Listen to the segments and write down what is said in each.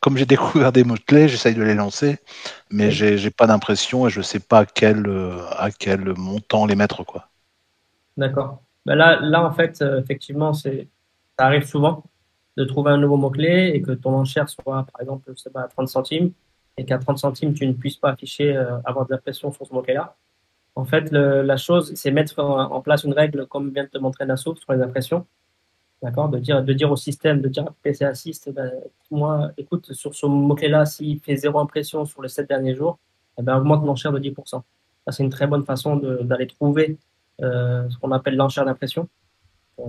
comme j'ai découvert des mots-clés, j'essaye de les lancer, mais Oui, j'ai pas d'impression et je sais pas à quel montant les mettre, quoi. d'accord. Ben là, en fait, effectivement, ça arrive souvent de trouver un nouveau mot-clé et que ton enchère soit, par exemple, je sais pas, à 30 centimes et qu'à 30 centimes, tu ne puisses pas afficher, avoir de la pression sur ce mot-clé-là. En fait, la chose, c'est mettre en place une règle, comme vient de te montrer Nassau, sur les impressions. D'accord? De dire au système, de dire à PC Assist, ben, moi, écoute, sur ce mot-clé-là, s'il fait zéro impression sur les 7 derniers jours, eh ben, augmente l'enchère de 10%. Ça, c'est une très bonne façon d'aller trouver ce qu'on appelle l'enchère d'impression,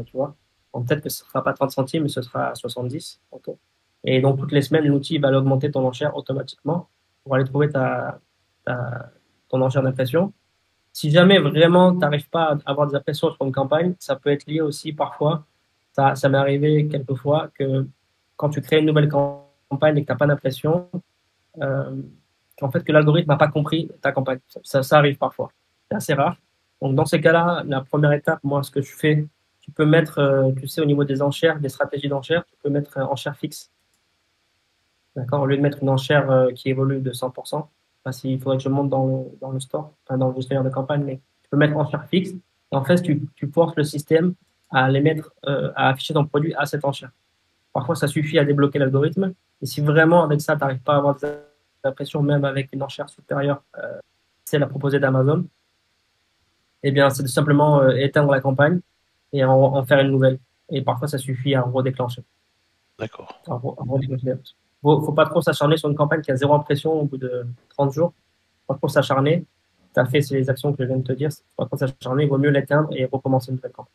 tu vois. Donc, peut-être que ce ne sera pas 30 centimes, mais ce sera 70. Ok. Et donc, toutes les semaines, l'outil va augmenter ton enchère automatiquement pour aller trouver ton enchère d'impression. Si jamais vraiment tu n'arrives pas à avoir des impressions sur une campagne, ça peut être lié aussi parfois. Ça m'est arrivé quelquefois que quand tu crées une nouvelle campagne et que tu n'as pas d'impression, euh, qu'en fait que l'algorithme n'a pas compris ta campagne. Ça arrive parfois. C'est assez rare. Donc dans ces cas-là, la première étape, moi, ce que je fais, tu peux mettre, tu sais, au niveau des enchères, des stratégies d'enchères, tu peux mettre enchère fixe. D'accord? Au lieu de mettre une enchère qui évolue de 100%, enfin, il faudrait que je monte dans le store, enfin, dans le gestionnaire de campagne, mais tu peux mettre enchère fixe. Et en fait, tu forces le système à les mettre, à afficher ton produit à cette enchère. Parfois, ça suffit à débloquer l'algorithme. Et si vraiment avec ça, tu n'arrives pas à avoir des impressions, même avec une enchère supérieure, celle à proposer d'Amazon, eh bien, c'est de simplement éteindre la campagne et en faire une nouvelle. Et parfois, ça suffit à redéclencher. D'accord. Faut pas trop s'acharner sur une campagne qui a zéro impression au bout de 30 jours. Pas trop s'acharner. Tu as fait ces actions que je viens de te dire. Faut pas trop s'acharner. Il vaut mieux l'éteindre et recommencer une nouvelle campagne.